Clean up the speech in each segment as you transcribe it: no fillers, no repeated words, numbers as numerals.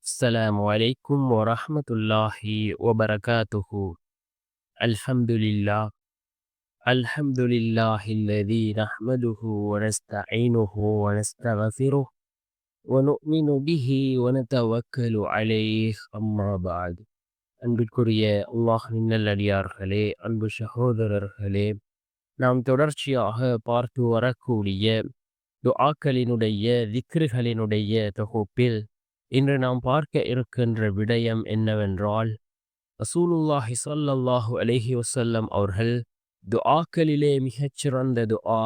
السلام عليكم ورحمة الله وبركاته. الحمد لله. الحمد لله الذي نحمده ونستعينه ونستغفره ونؤمن به ونتوكل عليه. أما بعد. அன்பிற்குரிய அல்லாஹ்வின் நல்லடியார்களே, அன்பு சகோதரர்களே, நாம் தொடர்ச்சியாக பார்த்து வரக்கூடிய துஆக்களினுடைய திக்ருகளினுடைய தொகுப்பில் இன்று நாம் பார்க்க இருக்கின்ற விடயம் என்னவென்றால், ரசூலுல்லாஹி ஸல்லல்லாஹு அலைஹி வஸல்லம் அவர்கள் துஆக்களிலே மிகச்சிறந்த துஆ,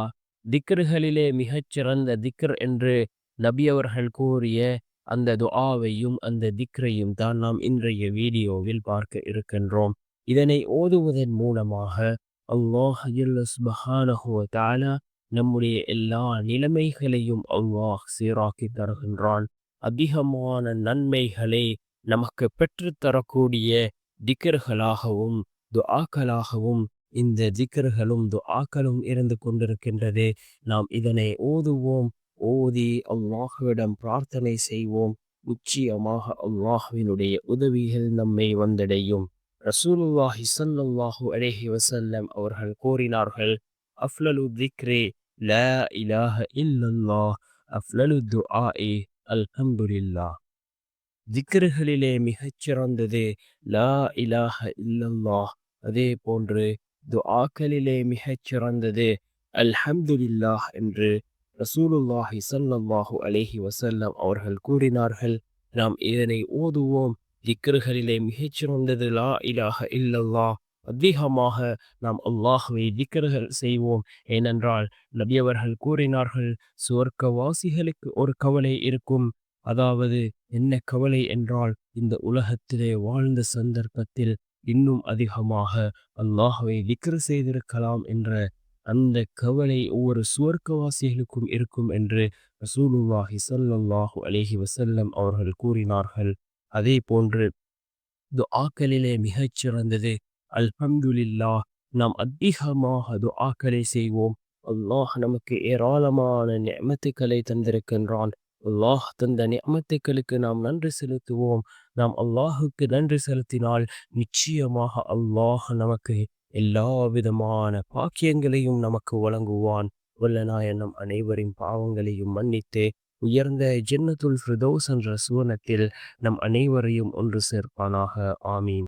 திக்ருகளிலே மிகச்சிறந்த திக்ர் என்று நபி அவர்கள் கூறிய அந்த துஆவையும் அந்த திக்ரையும் தான் நாம் இன்றைய வீடியோவில் பார்க்க இருக்கின்றோம். இதனை ஓதுவதன் மூலமாக அல்லாஹ் ஜல்ல சுப்ஹானஹு வ தஆலா நம்முடைய எல்லா நிலைமைகளையும் அல்லாஹ் சீராக்கி தருகின்றான். அதிகமான நன்மைகளை நமக்கு பெற்றுத்தரக்கூடிய திக்ர்களாகவும் துஆக்களாகவும் இந்த திக்ர்களும் துஆக்களும் இருந்து கொண்டிருக்கின்றது. நாம் இதனை ஓதுவோம், ஓதி அல்லாஹ்விடம் பிரார்த்தனை செய்வோம். நிச்சயமாக அல்லாஹ்வினுடைய உதவிகள் நம்மை வந்தடையும். ரசூலுல்லாஹி ஸல்லல்லாஹு அலைஹி வஸல்லம் அவர்கள் கூறினார்கள், அஃலலு திக்ரி லா இலாஹ இல்லல்லாஹ், அஃலலு துஆஇ அல்ஹம்துலில்லாஹ். திக்ருகளிலே மிகச்சிறந்தது லா இலாஹ இல்லல்லாஹ். அதே போன்று துஆக்களிலே மிகச்சிறந்தது அல்ஹம்துலில்லாஹ் என்று ரசூலுல்லாஹி ஸல்லல்லாஹு அலைஹி வஸல்லம் அவர்கள் கூறினார்கள். நாம் இதனை ஓதுவோம். திக்ருகளிலே மிகச்சிறந்தது லா இலாஹ இல்லல்லாஹ். அதிகமாக நாம் அல்லாஹ்வை திக்ருகள் செய்வோம். ஏனென்றால் நபி அவர்கள் கூறினார்கள், சுவர்க்கவாசிகளுக்கு ஒரு கவலை இருக்கும். அதாவது என்ன கவலை என்றால், இந்த உலகத்திலே வாழ்ந்த சந்தர்ப்பத்தில் இன்னும் அதிகமாக அல்லாஹ்வை திக்ர் செய்திருக்கலாம் என்ற அந்த கவலை ஒவ்வொரு சுவர்க்கவாசிகளுக்கும் இருக்கும் என்று ரசூலுல்லாஹி ஸல்லல்லாஹு அலைஹி வஸல்லம் அவர்கள் கூறினார்கள். அதே போன்று துஆக்களிலே மிகச்சிறந்தது அல்ஹம்துலில்லாஹ். நாம் அதிகமாக துஆக்களை செய்வோம். அல்லாஹ் நமக்கு ஏராளமான நிஅமத்துக்களை தந்திருக்கின்றான். அல்லாஹ் தந்த நிஅமத்துக்களுக்கு நாம் நன்றி செலுத்துவோம். நாம் அல்லாஹுக்கு நன்றி செலுத்தினால் நிச்சயமாக அல்லாஹ் நமக்கு எல்லா விதமான பாக்கியங்களையும் நமக்கு வழங்குவான். வல்லநாயன் நம் அனைவரின் பாவங்களையும் மன்னித்து உயர்ந்த ஜன்னத்துல் ஃபிர்தௌஸ் என்ற சுவனத்தில் நம் அனைவரையும் ஒன்று சேர்ப்பானாக. ஆமீன்.